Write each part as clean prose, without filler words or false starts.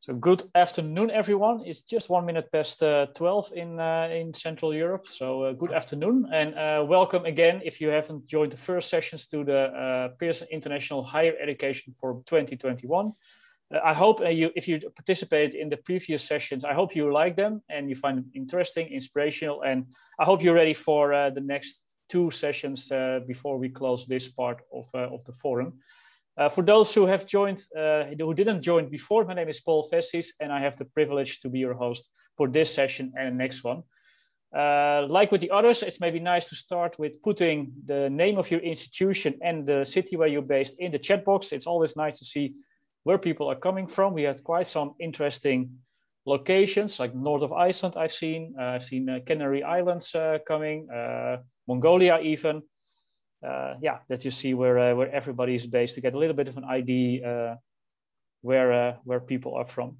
So good afternoon, everyone. It's just 1 minute past 12 in Central Europe. So good afternoon and welcome again. If you haven't joined the first sessions to the Pearson International Higher Education Forum 2021, I hope if you participated in the previous sessions, I hope you like them and you find them interesting, inspirational, and I hope you're ready for the next 2 sessions before we close this part of the forum. For those who have joined, who didn't join before, my name is Paul Vessis, and I have the privilege to be your host for this session and the next one. Like with the others, it's maybe nice to start with putting the name of your institution and the city where you're based in the chat box. It's always nice to see where people are coming from. We have quite some interesting locations, like north of Iceland I've seen Canary Islands coming, Mongolia even. Yeah, that you see where everybody is based to get a little bit of an idea where people are from.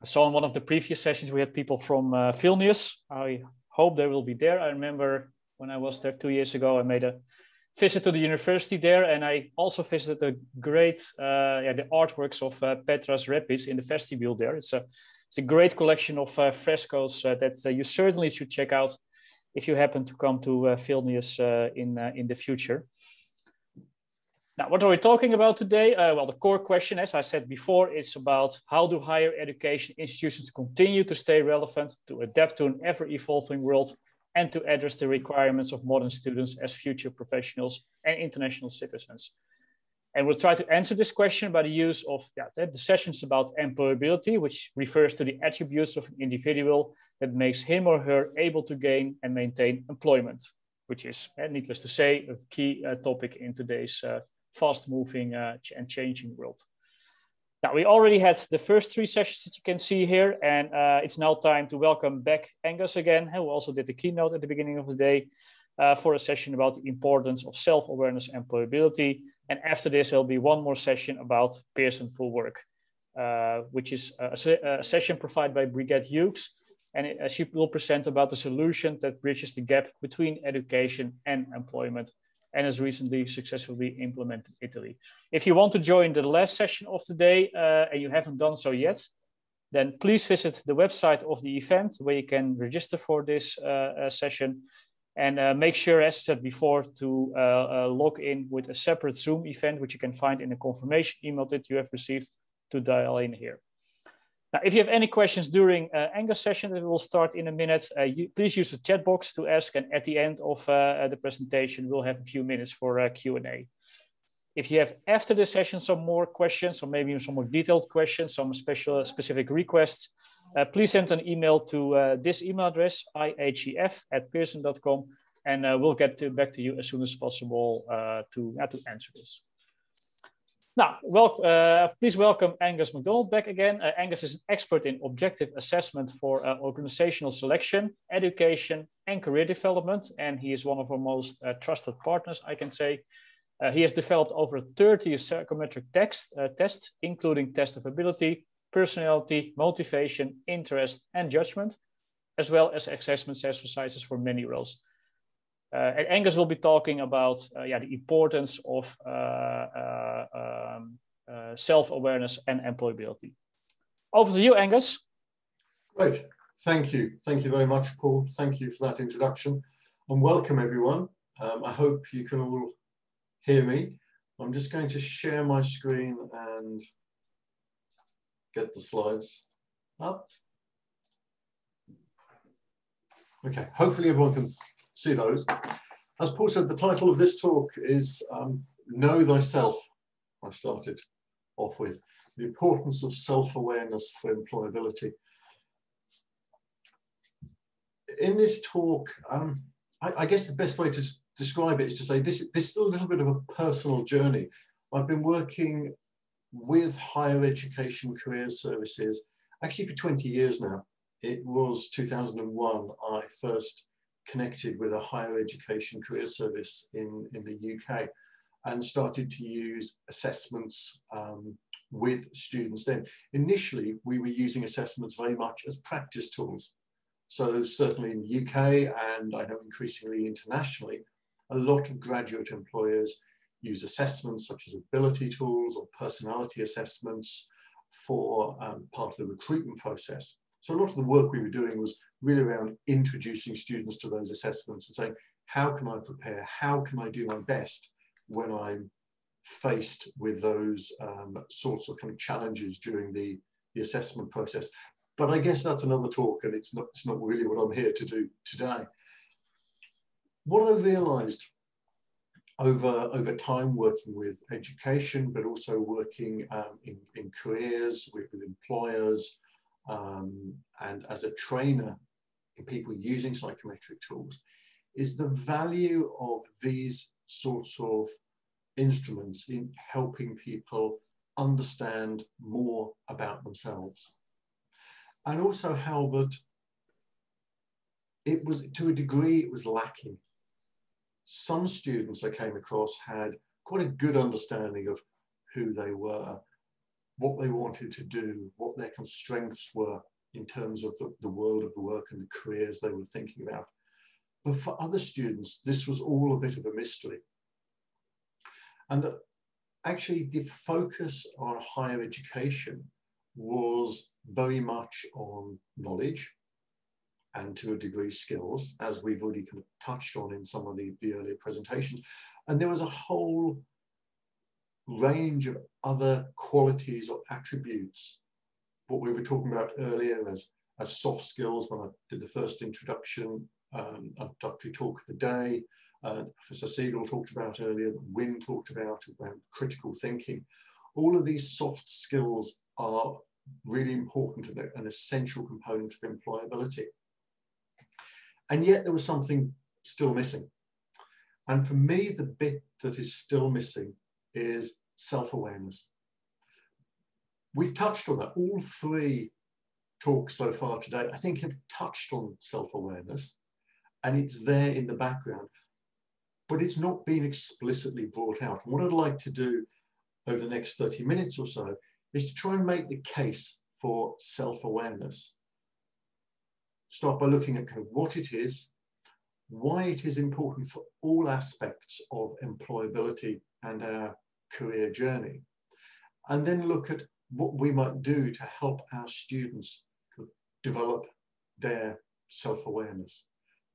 So in one of the previous sessions, we had people from Vilnius. I hope they will be there. I remember when I was there 2 years ago, I made a visit to the university there, and I also visited the great the artworks of Petras Repis in the vestibule there. It's a great collection of frescoes that you certainly should check out if you happen to come to Vilnius in the future. Now, what are we talking about today? Well, the core question, as I said before, is about how do higher education institutions continue to stay relevant, to adapt to an ever-evolving world, and to address the requirements of modern students as future professionals and international citizens. And we'll try to answer this question by the use of the sessions about employability, which refers to the attributes of an individual that makes him or her able to gain and maintain employment, which is, needless to say, a key topic in today's fast-moving and changing world. Now, we already had the first 3 sessions that you can see here, and it's now time to welcome back Angus again, who also did the keynote at the beginning of the day, for a session about the importance of self-awareness and employability. And after this, there'll be one more session about Pearson for Work, which is a session provided by Brigitte Hughes. And she will present about the solution that bridges the gap between education and employment and has recently successfully implemented in Italy. If you want to join the last session of the day and you haven't done so yet, then please visit the website of the event where you can register for this session. And make sure, as I said before, to log in with a separate Zoom event, which you can find in the confirmation email that you have received to dial in here. Now, if you have any questions during Angus' session that will start in a minute, please use the chat box to ask. And at the end of the presentation, we'll have a few minutes for Q&A. If you have after the session some more questions, or maybe some more detailed questions, some specific requests, please send an email to this email address, ihef@pearson.com, and we'll get back to you as soon as possible to answer this. Now, please welcome Angus Mcdonald back again. Angus is an expert in objective assessment for organizational selection, education, and career development, and he is one of our most trusted partners, I can say. He has developed over 30 psychometric tests, including test of ability, personality, motivation, interest, and judgment, as well as assessment exercises for many roles. And Angus will be talking about the importance of self-awareness and employability. Over to you, Angus. Great, thank you. Thank you very much, Paul. Thank you for that introduction. And welcome, everyone. I hope you can all hear me. I'm just going to share my screen and get the slides up. Okay, hopefully everyone can see those. As Paul said, the title of this talk is Know Thyself. I started off with the importance of self-awareness for employability. In this talk, I guess the best way to describe it is to say this is a little bit of a personal journey. I've been working with higher education career services actually for 20 years now. It was 2001 I first connected with a higher education career service in the UK and started to use assessments with students. Then initially we were using assessments very much as practice tools. So certainly in the UK, and I know increasingly internationally, a lot of graduate employers use assessments such as ability tools or personality assessments for part of the recruitment process. So a lot of the work we were doing was really around introducing students to those assessments and saying, how can I prepare? How can I do my best when I'm faced with those sorts of kind of challenges during the assessment process? But I guess that's another talk, and it's not really what I'm here to do today. What I realized over time working with education, but also working in careers with employers, and as a trainer in people using psychometric tools, is the value of these sorts of instruments in helping people understand more about themselves. And also how that it was, to a degree, it was lacking. Some students I came across had quite a good understanding of who they were, what they wanted to do, what their strengths were in terms of the world of the work and the careers they were thinking about. But for other students, this was all a bit of a mystery. And that actually the focus on higher education was very much on knowledge and to a degree skills, as we've already kind of touched on in some of the earlier presentations. And there was a whole range of other qualities or attributes, what we were talking about earlier as soft skills when I did the first introduction, introductory talk of the day, Professor Siegel talked about earlier, Wynne talked about critical thinking. All of these soft skills are really important and an essential component of employability. And yet there was something still missing. And for me, the bit that is still missing is self-awareness. We've touched on that. All three talks so far today, I think, have touched on self-awareness, and it's there in the background, but it's not been explicitly brought out. And what I'd like to do over the next 30 minutes or so is to try and make the case for self-awareness. Start by looking at kind of what it is, why it is important for all aspects of employability and our career journey, and then look at what we might do to help our students develop their self-awareness.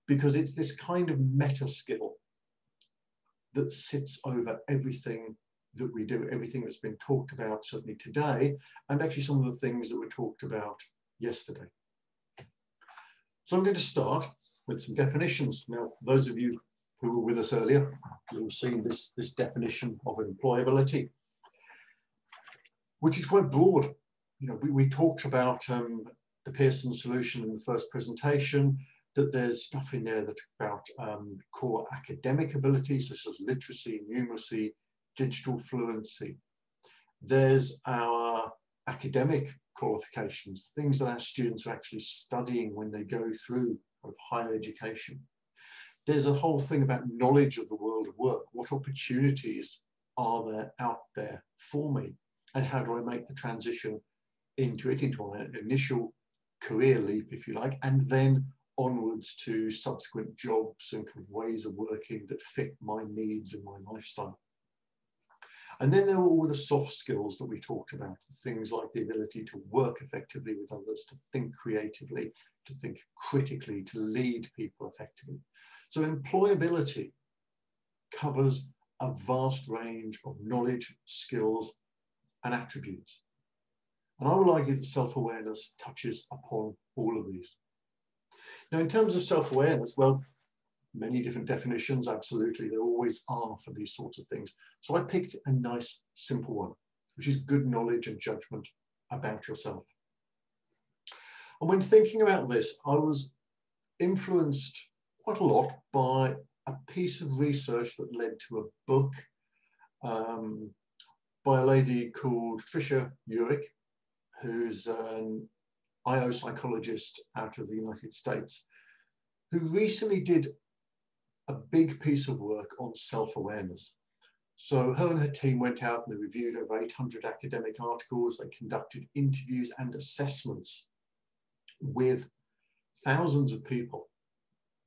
Because it's this kind of meta skill that sits over everything that we do, everything that's been talked about certainly today, and actually some of the things that were talked about yesterday. So I'm going to start with some definitions. Now, those of you who were with us earlier, you'll see this definition of employability, which is quite broad. You know, we talked about the Pearson solution in the first presentation, that there's stuff in there that's about core academic abilities, such as literacy, numeracy, digital fluency. There's our academic qualifications, things that our students are actually studying when they go through higher education. There's a whole thing about knowledge of the world of work. What opportunities are there out there for me? And how do I make the transition into it, into an initial career leap, if you like, and then onwards to subsequent jobs and kind of ways of working that fit my needs and my lifestyle. And then there were all the soft skills that we talked about, things like the ability to work effectively with others, to think creatively, to think critically, to lead people effectively. So employability covers a vast range of knowledge, skills, and attributes. And I would argue that self-awareness touches upon all of these. Now, in terms of self-awareness, well, many different definitions, absolutely, there always are for these sorts of things. So I picked a nice, simple one, which is good knowledge and judgment about yourself. And when thinking about this, I was influenced quite a lot by a piece of research that led to a book by a lady called Tricia Urick, who's an IO psychologist out of the United States, who recently did a big piece of work on self-awareness. So her and her team went out and they reviewed over 800 academic articles. They conducted interviews and assessments with thousands of people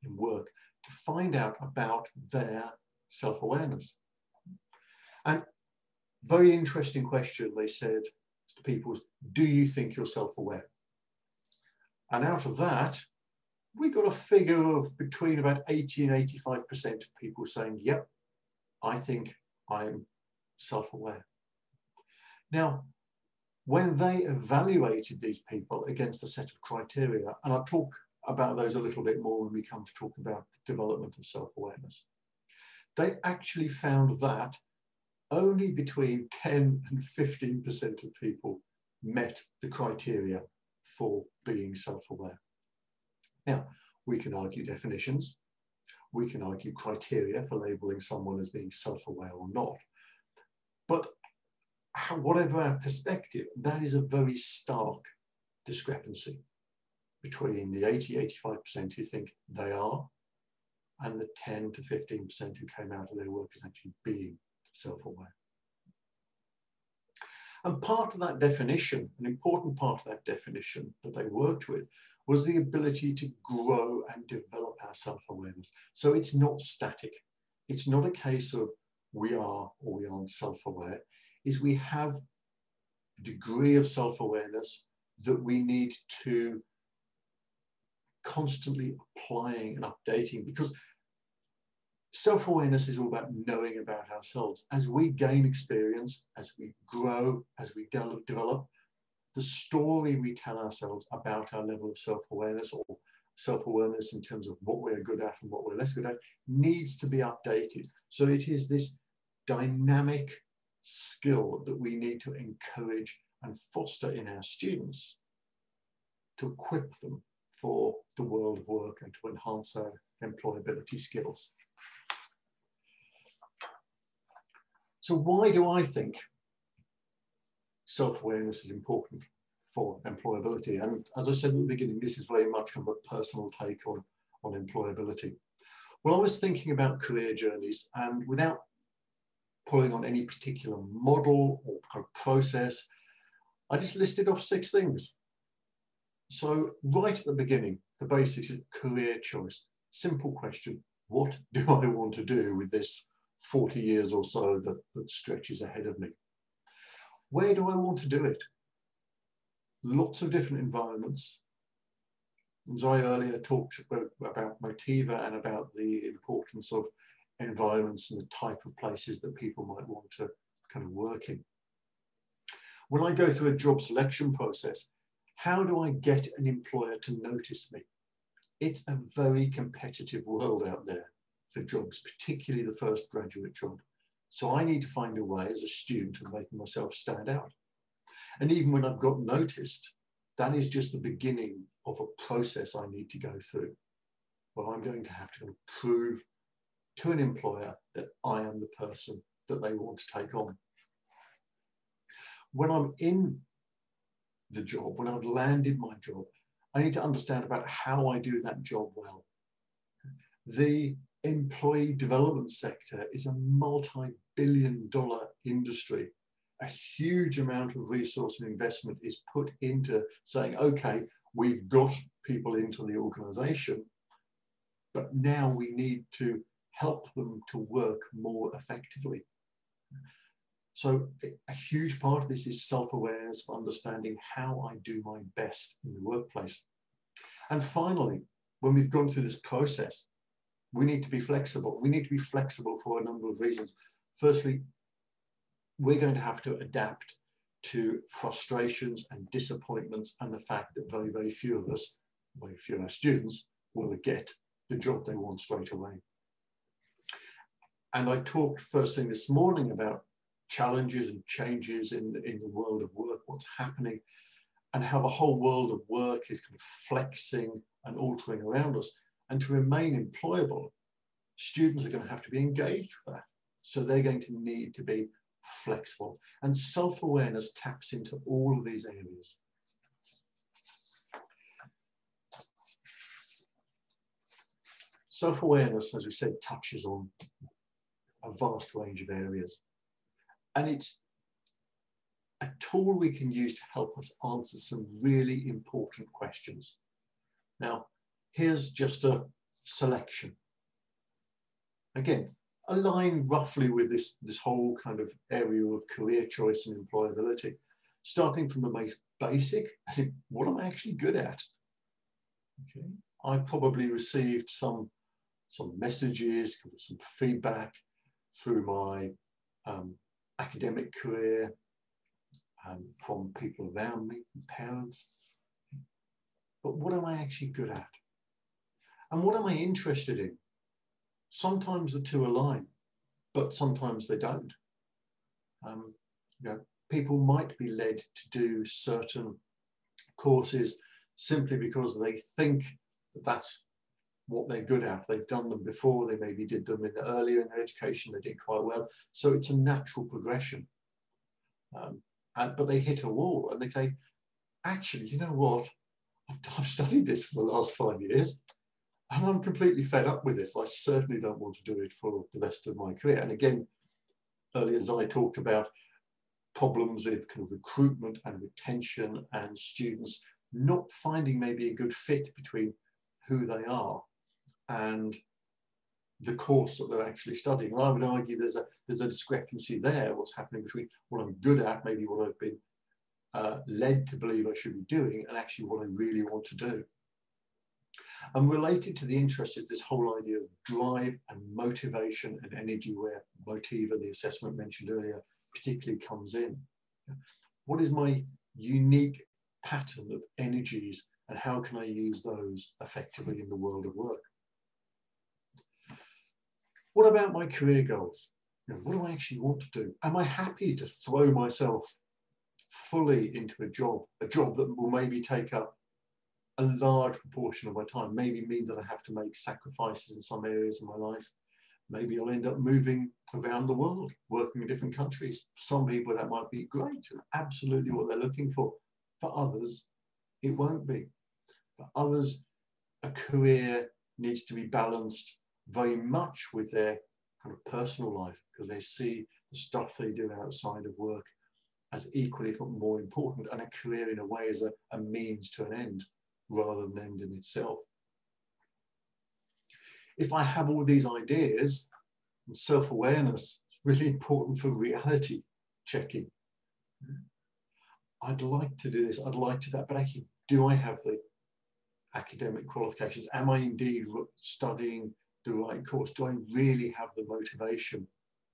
in work to find out about their self-awareness. And very interesting question, they said, to people is, do you think you're self-aware? And out of that, we got a figure of between about 80 and 85% of people saying, yep, I think I'm self-aware. Now, when they evaluated these people against a set of criteria, and I'll talk about those a little bit more when we come to talk about the development of self-awareness, they actually found that only between 10 and 15% of people met the criteria for being self-aware. Now, we can argue definitions, we can argue criteria for labeling someone as being self-aware or not, but whatever our perspective, that is a very stark discrepancy between the 80–85% who think they are and the 10 to 15% who came out of their work as actually being self-aware. And part of that definition, an important part of that definition that they worked with, was the ability to grow and develop our self-awareness. So it's not static. It's not a case of we are or we aren't self-aware. Is we have a degree of self-awareness that we need to constantly applying and updating, because self-awareness is all about knowing about ourselves. As we gain experience, as we grow, as we develop, the story we tell ourselves about our level of self-awareness, or self-awareness in terms of what we're good at and what we're less good at, needs to be updated. So it is this dynamic skill that we need to encourage and foster in our students to equip them for the world of work and to enhance their employability skills. So why do I think self-awareness is important for employability? And as I said at the beginning, this is very much kind of a personal take on employability. Well, I was thinking about career journeys, and without pulling on any particular model or kind of process, I just listed off 6 things. So right at the beginning, the basics is career choice. Simple question: what do I want to do with this 40 years or so that stretches ahead of me? Where do I want to do it? Lots of different environments. As I earlier talked about Motiva and about the importance of environments and the type of places that people might want to kind of work in. When I go through a job selection process, how do I get an employer to notice me? It's a very competitive world out there for jobs, particularly the first graduate job. So I need to find a way as a student of making myself stand out. And even when I've got noticed, that is just the beginning of a process I need to go through. Well, I'm going to have to prove to an employer that I am the person that they want to take on. When I'm in the job, when I've landed my job, I need to understand about how I do that job well. The employee development sector is a multi-billion-dollar industry. A huge amount of resource and investment is put into saying, okay, we've got people into the organization, but now we need to help them to work more effectively. So a huge part of this is self-awareness, of understanding how I do my best in the workplace. And finally, when we've gone through this process, we need to be flexible. We need to be flexible for a number of reasons. Firstly, we're going to have to adapt to frustrations and disappointments and the fact that very, very few of us, very few of our students, will get the job they want straight away. And I talked first thing this morning about challenges and changes in the world of work, what's happening, and how the whole world of work is kind of flexing and altering around us. And to remain employable, students are going to have to be engaged with that. So they're going to need to be flexible. And self-awareness taps into all of these areas. Self-awareness, as we said, touches on a vast range of areas. And it's a tool we can use to help us answer some really important questions. Now, here's just a selection. Again, aligned roughly with this whole kind of area of career choice and employability. starting from the most basic, I think, what am I actually good at? Okay. I probably received some messages, some feedback through my academic career, from people around me, from parents. But what am I actually good at? And what am I interested in? Sometimes the two align, but sometimes they don't. People might be led to do certain courses simply because they think that that's what they're good at. They've done them before, they maybe did them earlier in their education, they did quite well. So it's a natural progression. But they hit a wall and they say, actually, you know what? I've studied this for the last 5 years and I'm completely fed up with it. I certainly don't want to do it for the rest of my career. And again, earlier as I talked about problems with kind of recruitment and retention and students not finding maybe a good fit between who they are and the course that they're actually studying. And I would argue there's a discrepancy there, what's happening between what I'm good at, maybe what I've been led to believe I should be doing, and actually what I really want to do. And related to the interest is this whole idea of drive and motivation and energy, where Motiva, the assessment mentioned earlier, particularly comes in. What is my unique pattern of energies and how can I use those effectively in the world of work? What about my career goals? What do I actually want to do? Am I happy to throw myself fully into a job that will maybe take up a large proportion of my time, maybe mean that I have to make sacrifices in some areas of my life? Maybe I'll end up moving around the world, working in different countries. For some people that might be great, absolutely what they're looking for. For others, it won't be. For others, a career needs to be balanced very much with their kind of personal life, because they see the stuff they do outside of work as equally, if not more important, and a career in a way as a means to an end rather than an end in itself. If I have all these ideas, and self-awareness is really important for reality checking. I'd like to do this, I'd like to that, but actually, do I have the academic qualifications? Am I indeed studying the right course? Do I really have the motivation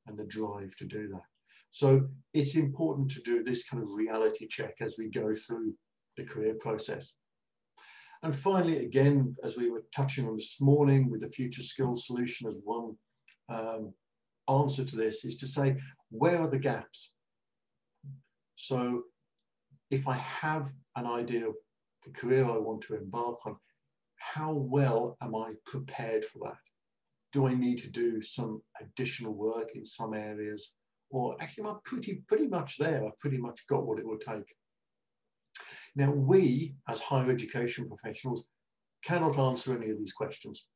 and the drive to do that? So it's important to do this kind of reality check as we go through the career process. And finally, again, as we were touching on this morning with the future skills solution as one answer to this, is to say, where are the gaps? So if I have an idea of the career I want to embark on, how well am I prepared for that? Do I need to do some additional work in some areas? Or actually, I'm pretty much there. I've pretty much got what it will take. Now, we, as higher education professionals, cannot answer any of these questions.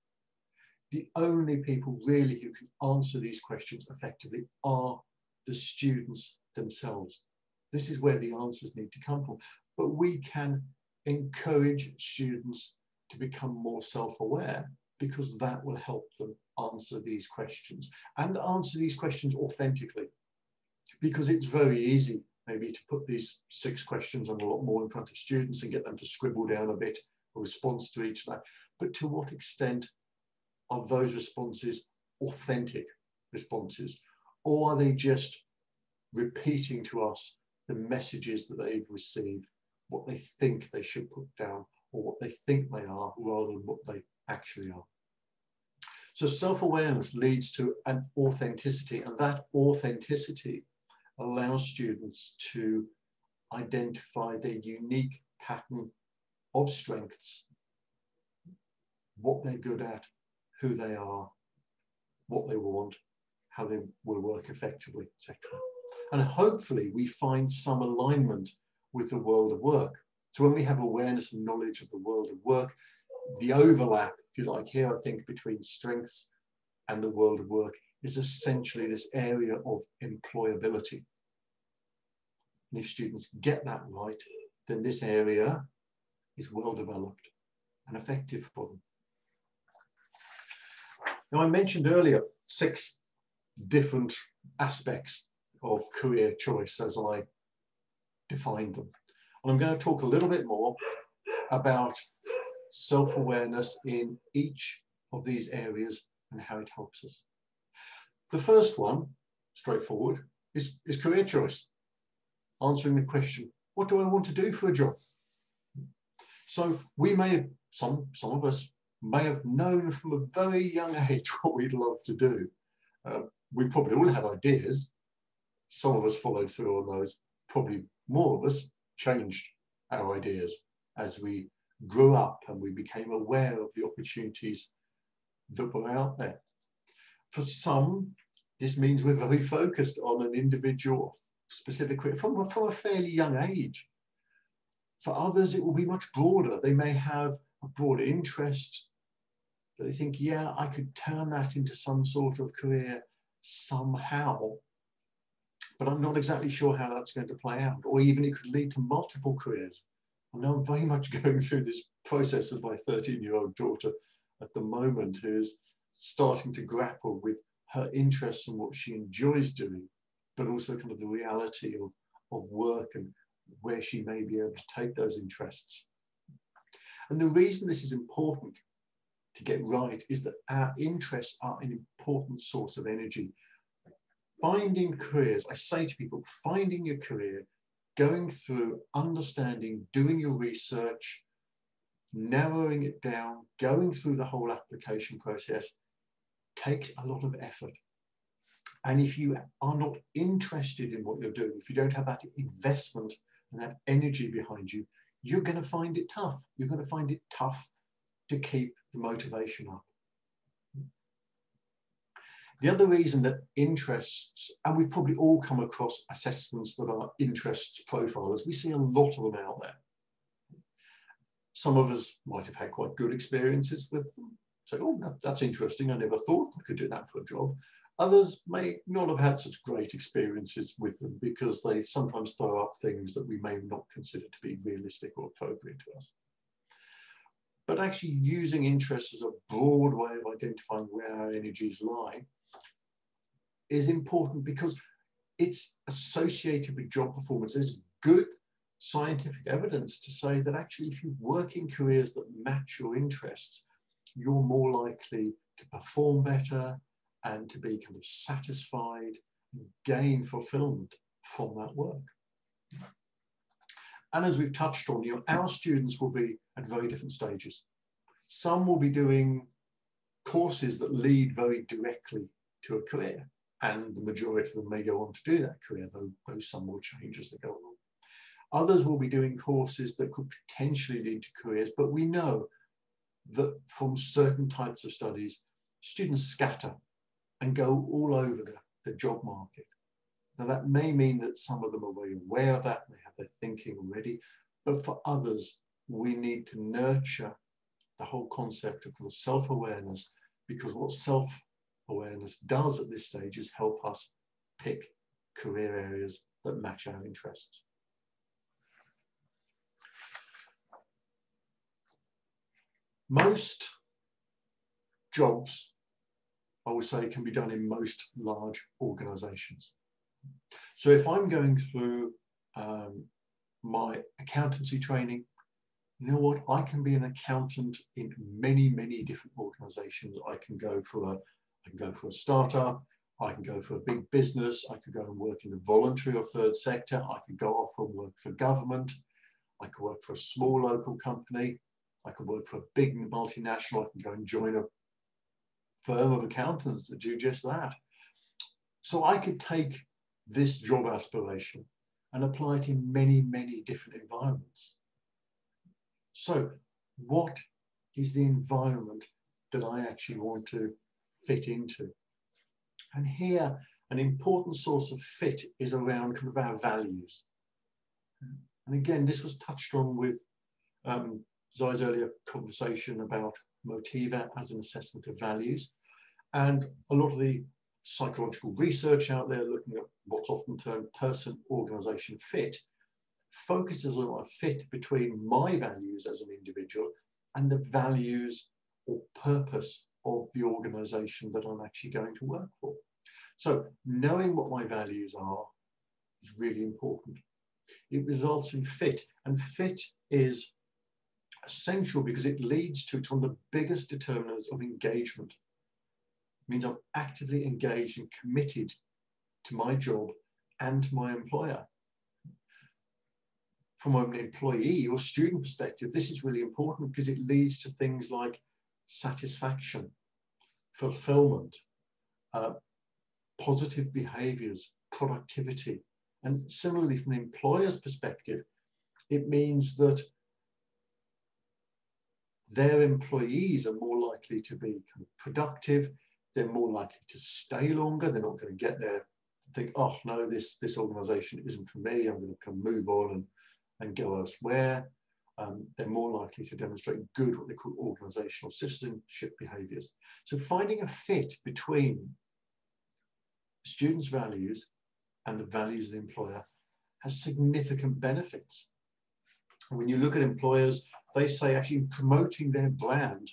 The only people really who can answer these questions effectively are the students themselves. This is where the answers need to come from. But we can encourage students to become more self-aware, because that will help them answer these questions and answer these questions authentically. Because it's very easy maybe to put these 6 questions and a lot more in front of students and get them to scribble down a bit a response to each of that. But to what extent are those responses authentic responses? Or are they just repeating to us the messages that they've received, what they think they should put down, or what they think they are, rather than what they actually are? So self-awareness leads to an authenticity, and that authenticity allows students to identify their unique pattern of strengths, what they're good at, who they are, what they want, how they will work effectively, etc. And hopefully we find some alignment with the world of work. So when we have awareness and knowledge of the world of work, the overlap, if you like, here, I think, between strengths and the world of work is essentially this area of employability. And if students get that right, then this area is well developed and effective for them. Now, I mentioned earlier 6 different aspects of career choice as I defined them. And I'm going to talk a little bit more about self-awareness in each of these areas and how it helps us. The first one, straightforward, is career choice. Answering the question, what do I want to do for a job? So we may have, some of us may have known from a very young age what we'd love to do. We probably all had ideas. Some of us followed through on those. Probably more of us changed our ideas as we grew up and we became aware of the opportunities that were out there. For some, this means we're very focused on an individual specific career from a fairly young age. For others, it will be much broader. They may have a broad interest that they think, yeah, I could turn that into some sort of career somehow, but I'm not exactly sure how that's going to play out. Or even it could lead to multiple careers. I know I'm very much going through this process with my 13-year-old daughter at the moment, who is starting to grapple with her interests and what she enjoys doing, but also kind of the reality of work and where she may be able to take those interests. And the reason this is important to get right is that our interests are an important source of energy. Finding careers, I say to people, finding your career, going through, understanding, doing your research, narrowing it down, going through the whole application process takes a lot of effort. And if you are not interested in what you're doing, if you don't have that investment and that energy behind you, you're going to find it tough. You're going to find it tough to keep the motivation up. The other reason that interests, and we've probably all come across assessments that are interests profilers, we see a lot of them out there. Some of us might have had quite good experiences with them. Say, oh, that's interesting. I never thought I could do that for a job. Others may not have had such great experiences with them because they sometimes throw up things that we may not consider to be realistic or appropriate to us. But actually using interest as a broad way of identifying where our energies lie is important because it's associated with job performance. There's good scientific evidence to say that actually if you work in careers that match your interests, you're more likely to perform better and to be kind of satisfied and gain fulfillment from that work. And as we've touched on, our students will be at very different stages. Some will be doing courses that lead very directly to a career, and the majority of them may go on to do that career, though some will change as they go along. Others will be doing courses that could potentially lead to careers, but we know that from certain types of studies, students scatter and go all over the job market. Now that may mean that some of them are very aware of that, they have their thinking already, but for others, we need to nurture the whole concept of self-awareness, because what self-awareness does at this stage is help us pick career areas that match our interests. Most jobs, I would say, can be done in most large organizations. So if I'm going through my accountancy training, you know what, I can be an accountant in many, many different organizations. I can go for a startup, I can go for a big business, I could go and work in the voluntary or third sector, I could go off and work for government, I could work for a small local company, I could work for a big multinational, I can go and join a firm of accountants that do just that. So I could take this job aspiration and apply it in many, many different environments. So what is the environment that I actually want to fit into? And here, an important source of fit is around kind of our values. And again, this was touched on with Zai's earlier conversation about Motiva as an assessment of values. And a lot of the psychological research out there looking at what's often termed person-organization fit focuses on a fit between my values as an individual and the values or purpose of the organization that I'm actually going to work for. So knowing what my values are is really important. It results in fit, and fit is essential because it leads to, it's one of the biggest determinants of engagement. It means I'm actively engaged and committed to my job and to my employer. From an employee or student perspective, this is really important because it leads to things like satisfaction, fulfillment, positive behaviors, productivity. And similarly, from an employer's perspective, it means that their employees are more likely to be kind of productive, they're more likely to stay longer, they're not going to get there and think, oh no, this organization isn't for me, I'm going to kind of move on and go elsewhere. They're more likely to demonstrate good, what they call organizational citizenship behaviors. So finding a fit between students' values and the values of the employer has significant benefits. And when you look at employers, they say actually promoting their brand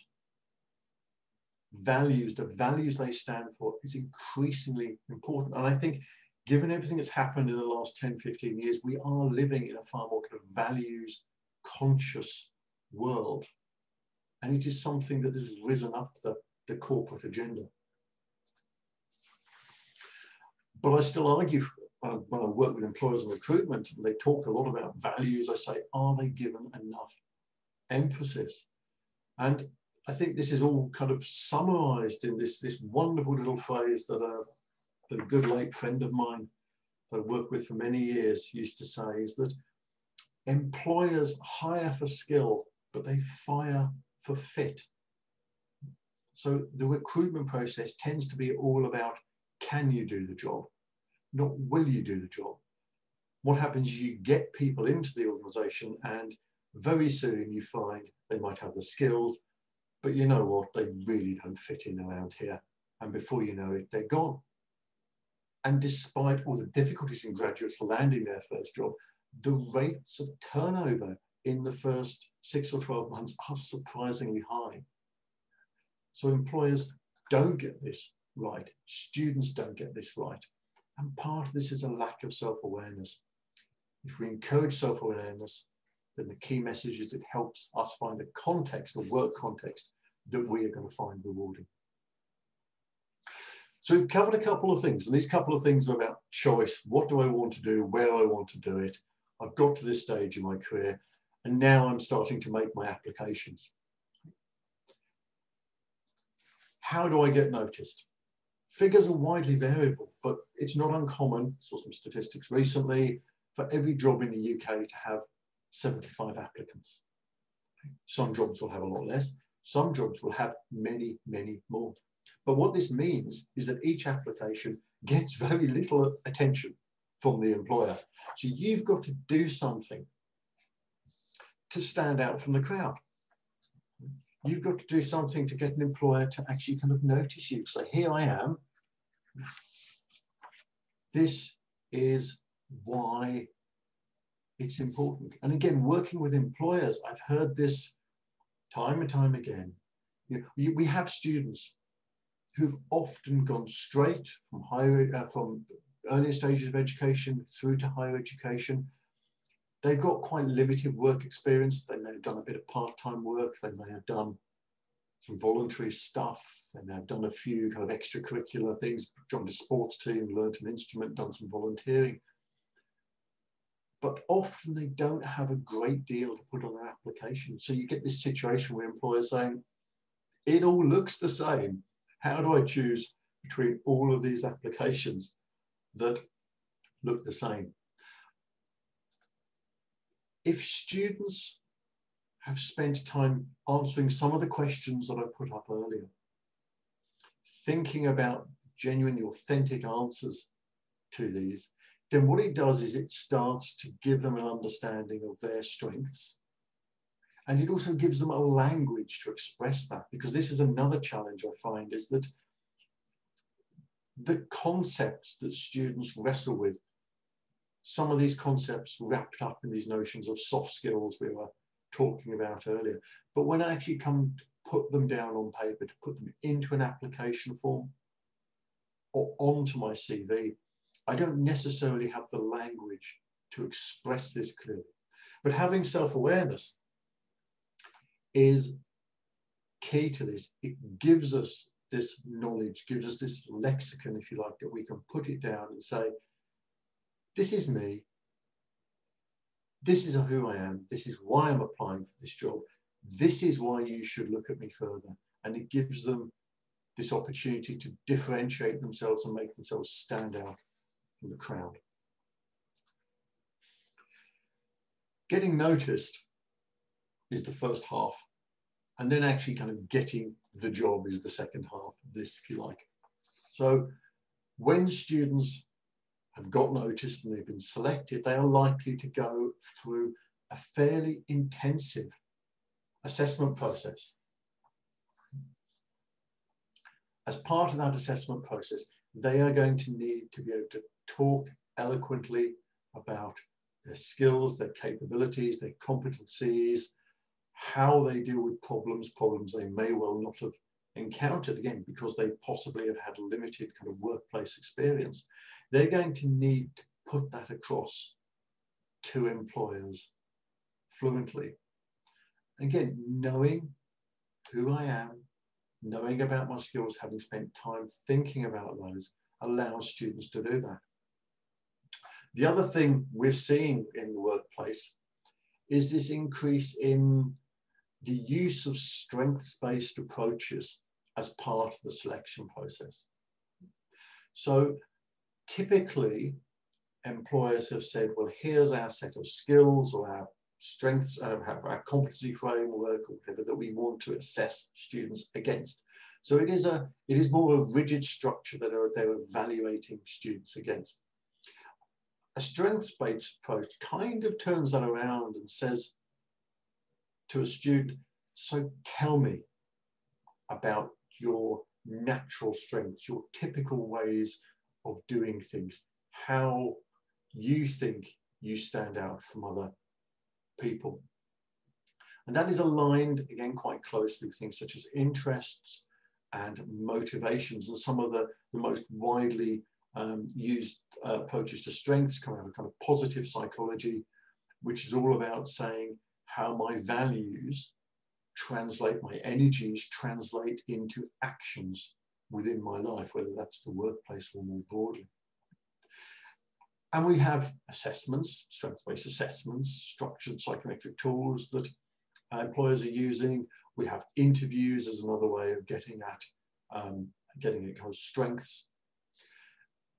values, the values they stand for, is increasingly important. And I think given everything that's happened in the last 10, 15 years, we are living in a far more kind of values conscious world. And it is something that has risen up the corporate agenda. But I still argue, when I work with employers and recruitment, and they talk a lot about values, I say, are they given enough emphasis? And I think this is all kind of summarized in this wonderful little phrase that a good late friend of mine that I worked with for many years used to say, is that employers hire for skill, but they fire for fit. So the recruitment process tends to be all about, can you do the job? Not will you do the job? What happens is you get people into the organization and very soon you find they might have the skills, but you know what, they really don't fit in around here. And before you know it, they're gone. And despite all the difficulties in graduates landing their first job, the rates of turnover in the first 6 or 12 months are surprisingly high. So employers don't get this right. Students don't get this right. And part of this is a lack of self-awareness. If we encourage self-awareness, then the key message is it helps us find a context, a work context, that we are going to find rewarding. So we've covered a couple of things, and these couple of things are about choice. What do I want to do? Where I want to do it? I've got to this stage in my career, and now I'm starting to make my applications. How do I get noticed? Figures are widely variable, but it's not uncommon, saw some statistics recently, for every job in the UK to have 75 applicants. Some jobs will have a lot less, some jobs will have many, many more. But what this means is that each application gets very little attention from the employer. So you've got to do something to stand out from the crowd. You've got to do something to get an employer to actually kind of notice you. So here I am. This is why it's important. And again, working with employers, I've heard this time and time again. We have students who've often gone straight from earlier stages of education through to higher education. They've got quite limited work experience. They may have done a bit of part-time work. They may have done some voluntary stuff. They may have done a few kind of extracurricular things, joined a sports team, learned an instrument, done some volunteering. But often they don't have a great deal to put on their application. So you get this situation where employers saying, it all looks the same. How do I choose between all of these applications that look the same? If students have spent time answering some of the questions that I put up earlier, thinking about genuinely authentic answers to these, then what it does is it starts to give them an understanding of their strengths. And it also gives them a language to express that, because this is another challenge I find, is that the concepts that students wrestle with, some of these concepts wrapped up in these notions of soft skills we were talking about earlier. But when I actually come to put them down on paper, to put them into an application form or onto my CV, I don't necessarily have the language to express this clearly. But having self-awareness is key to this. It gives us this knowledge, gives us this lexicon, if you like, that we can put it down and say, this is me, this is who I am, this is why I'm applying for this job, this is why you should look at me further. And it gives them this opportunity to differentiate themselves and make themselves stand out from the crowd. Getting noticed is the first half, and then actually kind of getting the job is the second half of this, if you like. So when students have got noticed and they've been selected, they are likely to go through a fairly intensive assessment process. As part of that assessment process, they are going to need to be able to talk eloquently about their skills, their capabilities, their competencies, how they deal with problems they may well not have encountered, again, because they possibly have had a limited kind of workplace experience. They're going to need to put that across to employers fluently. Again, knowing who I am, knowing about my skills, having spent time thinking about those, allows students to do that. The other thing we're seeing in the workplace is this increase in the use of strengths-based approaches as part of the selection process. So typically, employers have said, well, here's our set of skills or our strengths, our competency framework or whatever that we want to assess students against. So it is more a rigid structure that they're evaluating students against. A strengths-based approach kind of turns that around and says to a student, so tell me about your natural strengths, your typical ways of doing things, how you think you stand out from other people. And that is aligned, again, quite closely with things such as interests and motivations. And some of the most widely used approaches to strengths come out of kind of positive psychology, which is all about saying how my values translate, my energies translate into actions within my life, whether that's the workplace or more broadly. And we have assessments, strengths-based assessments, structured psychometric tools that employers are using. We have interviews as another way of getting at kind of strengths.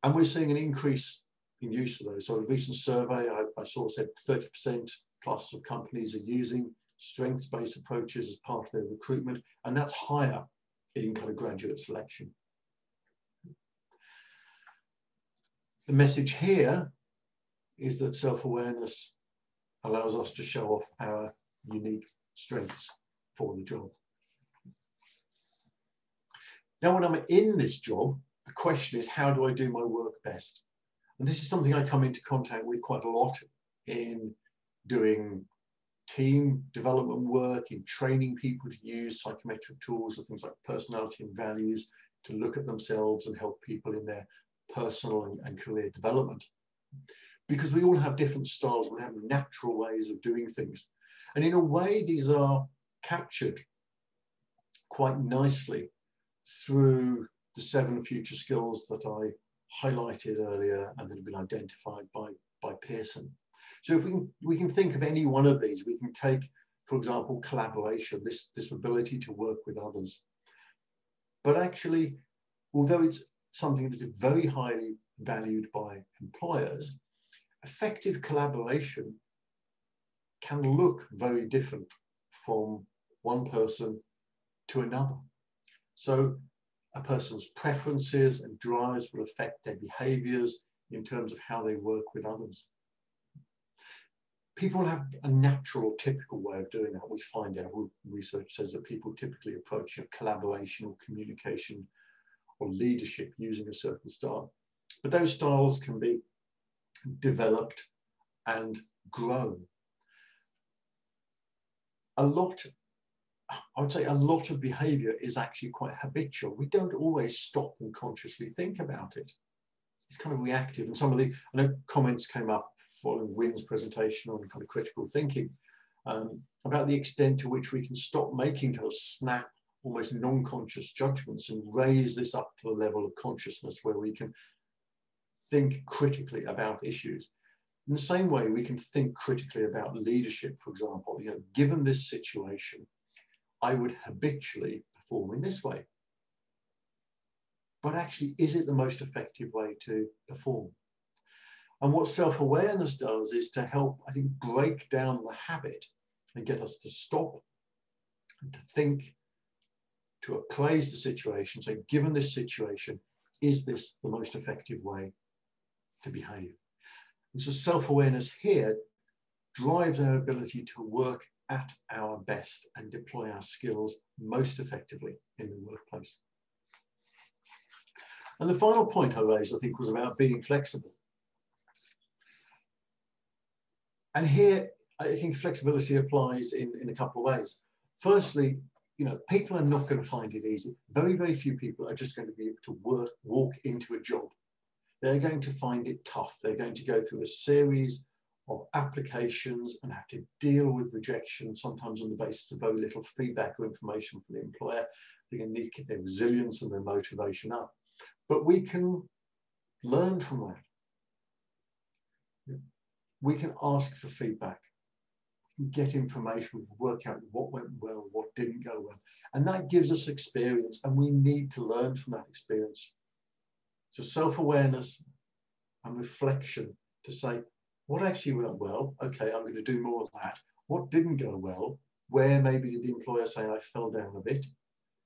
And we're seeing an increase in use of those. So a recent survey I saw said 30% plus of companies are using strengths-based approaches as part of their recruitment, and that's higher in kind of graduate selection. The message here is that self-awareness allows us to show off our unique strengths for the job. Now, when I'm in this job, the question is, how do I do my work best? And this is something I come into contact with quite a lot in doing team development work, in training people to use psychometric tools or things like personality and values to look at themselves and help people in their personal and career development. Because we all have different styles, we have natural ways of doing things. And in a way, these are captured quite nicely through the 7 future skills that I highlighted earlier and that have been identified by Pearson. So if we can think of any one of these, we can take, for example, collaboration, this ability to work with others. But actually, although it's something that is very highly valued by employers, effective collaboration can look very different from one person to another. So a person's preferences and drives will affect their behaviors in terms of how they work with others. People have a natural, typical way of doing that. We find out, research says that people typically approach collaboration or communication or leadership using a certain style. But those styles can be developed and grown. I would say a lot of behavior is actually quite habitual. We don't always stop and consciously think about it. it's kind of reactive. And some of the, I know comments came up following Wynn's presentation on kind of critical thinking, about the extent to which we can stop making kind of snap, almost non-conscious judgments and raise this up to the level of consciousness where we can think critically about issues. In the same way, we can think critically about leadership, for example. You know, given this situation, I would habitually perform in this way. But actually, is it the most effective way to perform? And what self-awareness does is to help, I think, break down the habit and get us to stop and to think, to appraise the situation. So given this situation, is this the most effective way to behave? And so self-awareness here drives our ability to work at our best and deploy our skills most effectively in the workplace. And the final point I raised, I think, was about being flexible. And here, I think flexibility applies in a couple of ways. Firstly, you know, people are not going to find it easy. Very, very few people are just going to be able to walk into a job. They're going to find it tough. They're going to go through a series of applications and have to deal with rejection, sometimes on the basis of very little feedback or information from the employer. They're going to need to keep their resilience and their motivation up. But we can learn from that. We can ask for feedback, get information, work out what went well, what didn't go well. And that gives us experience, and we need to learn from that experience. So self-awareness and reflection to say, what actually went well? Okay, I'm going to do more of that. What didn't go well? Where maybe did the employer say I fell down a bit?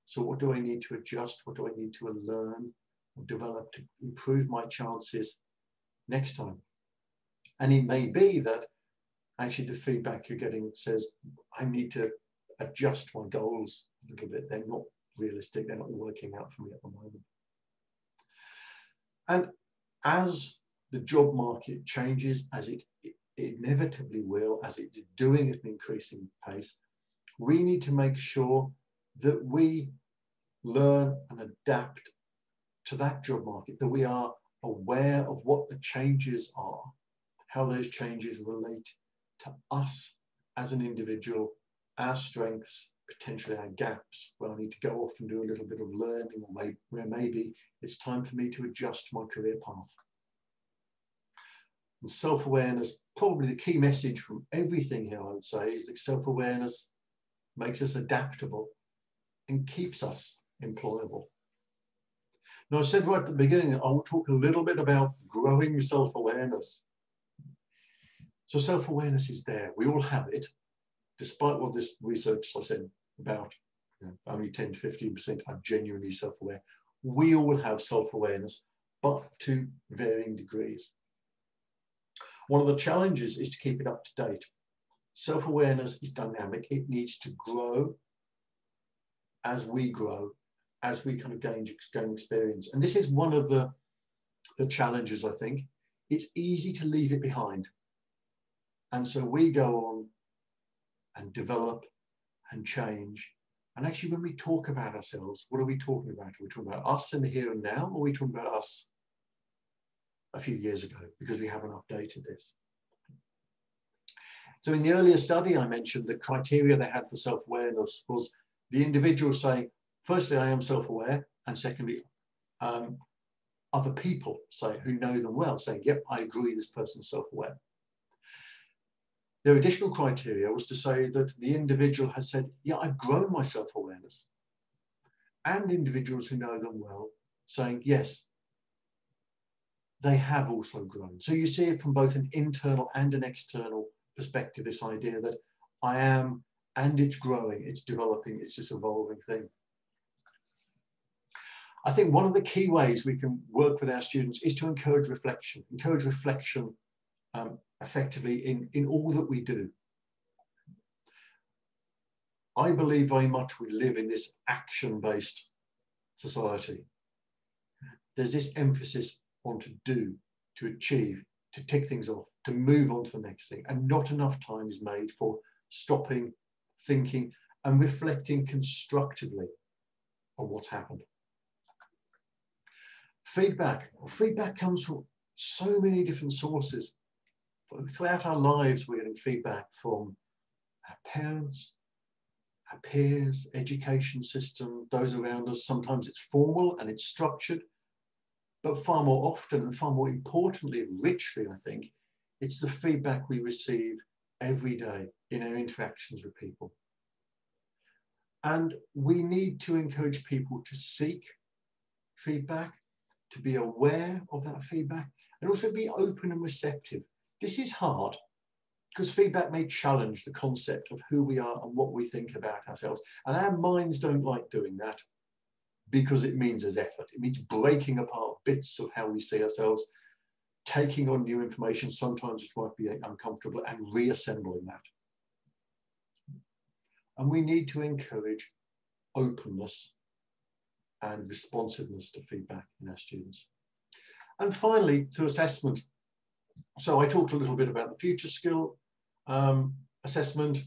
So what do I need to adjust? What do I need to learn or develop to improve my chances next time? And it may be that actually the feedback you're getting says, I need to adjust my goals a little bit. They're not realistic. They're not working out for me at the moment. And as the job market changes, as it inevitably will, as it's doing at an increasing pace, we need to make sure that we learn and adapt to that job market, that we are aware of what the changes are, how those changes relate to us as an individual, our strengths, potentially our gaps, where I need to go off and do a little bit of learning, or where maybe it's time for me to adjust my career path. And self-awareness, probably the key message from everything here, I would say, is that self-awareness makes us adaptable and keeps us employable. Now, I said right at the beginning, I will talk a little bit about growing self-awareness. So self-awareness is there. We all have it, despite what this research I said about, only 10 to 15% are genuinely self-aware. We all have self-awareness, but to varying degrees. One of the challenges is to keep it up to date. Self-awareness is dynamic. It needs to grow as we grow, as we kind of gain experience. And this is one of the challenges, I think. It's easy to leave it behind. And so we go on and develop and change. And actually, when we talk about ourselves, what are we talking about? Are we talking about us in the here and now, or are we talking about us a few years ago, because we haven't updated this? So in the earlier study, I mentioned the criteria they had for self-awareness was the individual saying, firstly, I am self-aware, and secondly, other people say, who know them well, saying, yep, I agree, this person's self-aware. Their additional criteria was to say that the individual has said, yeah, I've grown my self-awareness. And individuals who know them well saying, yes, they have also grown. So you see it from both an internal and an external perspective, this idea that I am, and it's growing, it's developing, it's this evolving thing. I think one of the key ways we can work with our students is to encourage reflection effectively in all that we do. I believe very much we live in this action-based society. There's this emphasis on to do, to achieve, to tick things off, to move on to the next thing, and not enough time is made for stopping, thinking, and reflecting constructively on what's happened. Feedback comes from so many different sources. Throughout our lives, we're getting feedback from our parents, our peers, education system, those around us. Sometimes it's formal and it's structured, but far more often and far more importantly and richly, I think, it's the feedback we receive every day in our interactions with people. And we need to encourage people to seek feedback, to be aware of that feedback, and also be open and receptive. This is hard because feedback may challenge the concept of who we are and what we think about ourselves. And our minds don't like doing that because it means there's effort. It means breaking apart bits of how we see ourselves, taking on new information, sometimes which might be uncomfortable, and reassembling that. And we need to encourage openness and responsiveness to feedback in our students. And finally, to assessment. So I talked a little bit about the future skill assessment.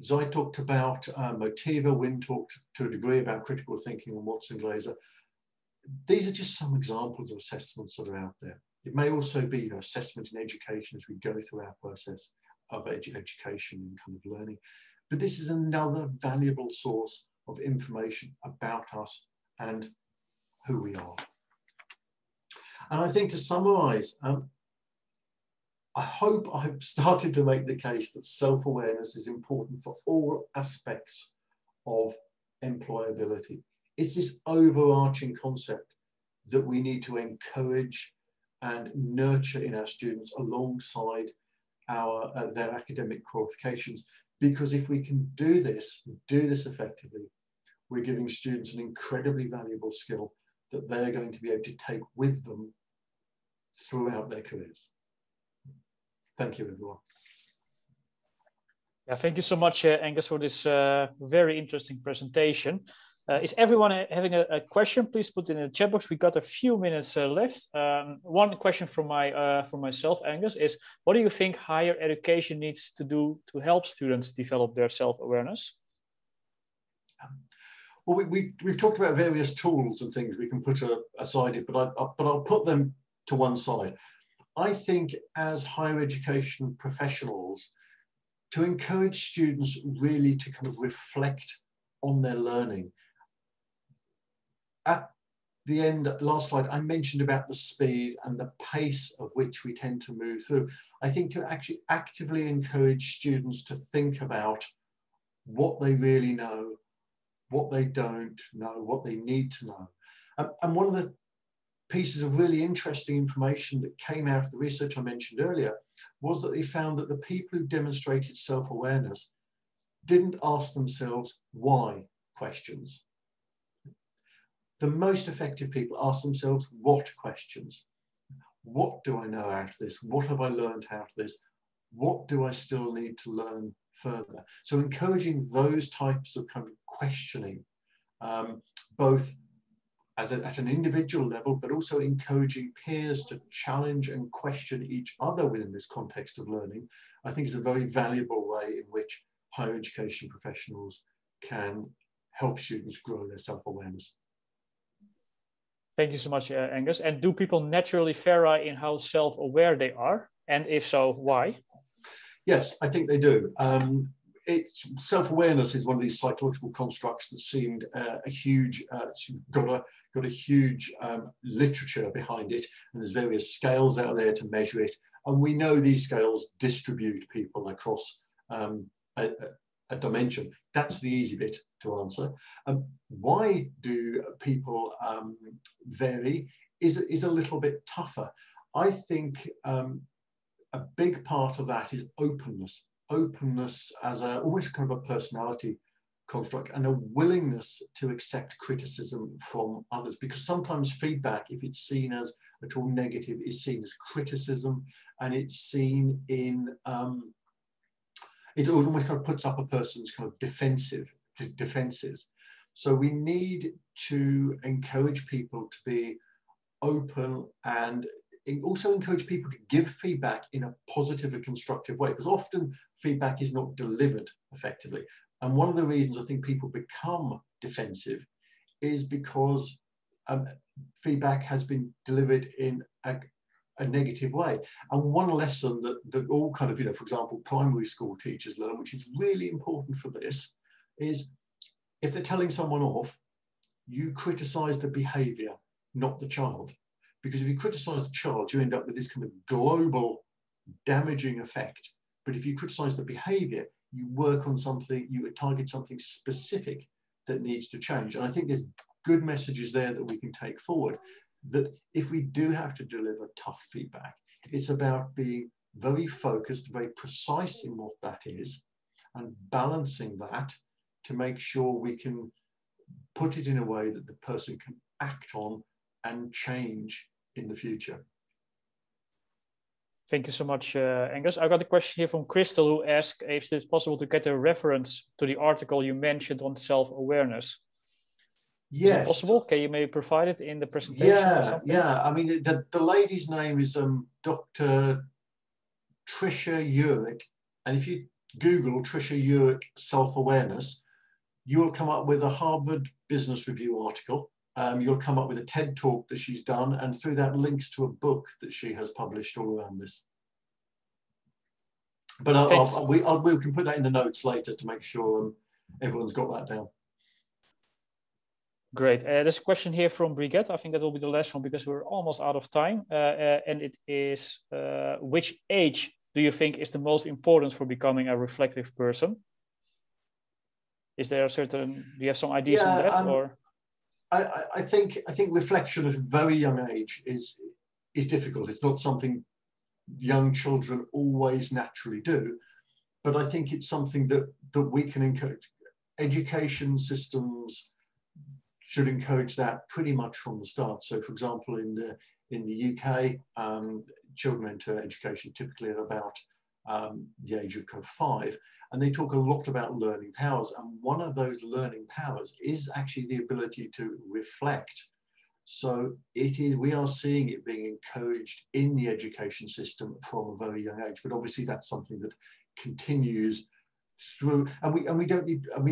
Zai talked about Motiva, Wynne talked to a degree about critical thinking and Watson Glaser. These are just some examples of assessments that are out there. It may also be assessment in education as we go through our process of education and kind of learning. But this is another valuable source of information about us and who we are. And I think to summarize, I hope I've started to make the case that self-awareness is important for all aspects of employability. It's this overarching concept that we need to encourage and nurture in our students alongside their academic qualifications. Because if we can do this effectively, we're giving students an incredibly valuable skill that they're going to be able to take with them throughout their careers. Thank you, everyone. Yeah, thank you so much, Angus, for this very interesting presentation. Is everyone having a question? Please put it in the chat box. We got a few minutes left. One question from myself, Angus, is what do you think higher education needs to do to help students develop their self-awareness? Well, we've talked about various tools and things we can put aside, but I'll put them to one side. I think as higher education professionals, to encourage students really to kind of reflect on their learning. At the end, last slide, I mentioned about the speed and the pace of which we tend to move through. I think to actually actively encourage students to think about what they really know, what they don't know, what they need to know. And one of the pieces of really interesting information that came out of the research I mentioned earlier was that they found that the people who demonstrated self-awareness didn't ask themselves why questions. The most effective people ask themselves what questions. What do I know out of this? What have I learned out of this? What do I still need to learn further? So encouraging those types of kind of questioning, both at an individual level, but also encouraging peers to challenge and question each other within this context of learning, I think is a very valuable way in which higher education professionals can help students grow their self-awareness. Thank you so much, Angus. And do people naturally vary in how self-aware they are? And if so, why? Yes, I think they do. Self-awareness is one of these psychological constructs that seemed a huge, got a huge literature behind it, and there's various scales out there to measure it. And we know these scales distribute people across a dimension. That's the easy bit to answer. Why do people vary is a little bit tougher. I think a big part of that is openness. Openness as almost kind of a personality construct, and a willingness to accept criticism from others, because sometimes feedback, if it's seen as at all negative, is seen as criticism, and it's seen in it almost kind of puts up a person's kind of defenses. So we need to encourage people to be open and also encourage people to give feedback in a positive and constructive way, because often feedback is not delivered effectively. And one of the reasons I think people become defensive is because feedback has been delivered in a negative way. And one lesson that all kind of, for example, primary school teachers learn, which is really important for this, is if they're telling someone off, you criticize the behavior, not the child. Because if you criticize the child, you end up with this kind of global damaging effect. But if you criticize the behavior, you work on something, you target something specific that needs to change. And I think there's good messages there that we can take forward, that if we do have to deliver tough feedback, it's about being very focused, very precise in what that is, and balancing that to make sure we can put it in a way that the person can act on and change in the future. Thank you so much, Angus. I got a question here from Crystal, who asked if it's possible to get a reference to the article you mentioned on self-awareness. Yes. Is it possible? Can you maybe provide it in the presentation or something? Yeah. I mean, the lady's name is Dr. Tricia Urick. And if you Google Tricia Urick self-awareness, you will come up with a Harvard Business Review article. You'll come up with a TED talk that she's done, and through that links to a book that she has published all around this. But we can put that in the notes later to make sure everyone's got that down. Great. There's a question here from Brigitte. I think that will be the last one because we're almost out of time. And it is, which age do you think is the most important for becoming a reflective person? Is there a certain, do you have some ideas on that? Or I think reflection at a very young age is difficult. It's not something young children always naturally do, but I think it's something that we can encourage. Education systems should encourage that pretty much from the start. So, for example, in the UK, children enter education typically at about the age of kind of 5, and they talk a lot about learning powers. And one of those learning powers is actually the ability to reflect. So we are seeing it being encouraged in the education system from a very young age. But obviously, that's something that continues through, and we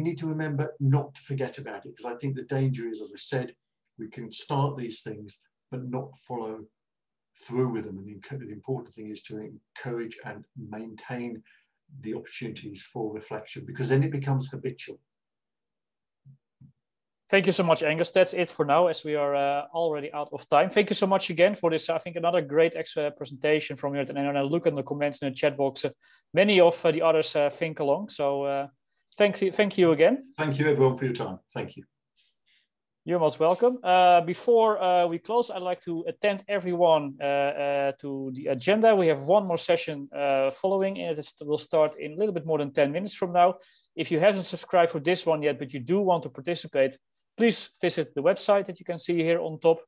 need to remember not to forget about it, because I think the danger is, as I said, we can start these things but not follow through with them. And the important thing is to encourage and maintain the opportunities for reflection, because then it becomes habitual. Thank you so much, Angus. That's it for now, as we are already out of time. Thank you so much again for this, I think, another great presentation from you. And I look at the comments in the chat box. Many of the others think along. So thank you again. Thank you, everyone, for your time. Thank you. You're most welcome. Before we close, I'd like to attend everyone to the agenda. We have one more session following, and it will start in a little bit more than 10 minutes from now. If you haven't subscribed for this one yet, but you do want to participate, please visit the website that you can see here on top,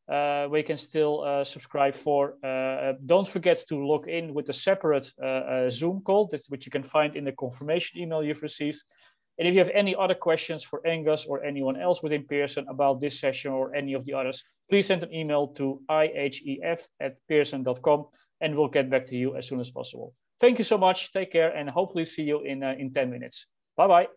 where you can still subscribe for. Don't forget to log in with a separate Zoom call, which you can find in the confirmation email you've received. And if you have any other questions for Angus or anyone else within Pearson about this session or any of the others, please send an email to ihef@pearson.com and we'll get back to you as soon as possible. Thank you so much. Take care and hopefully see you in 10 minutes. Bye-bye.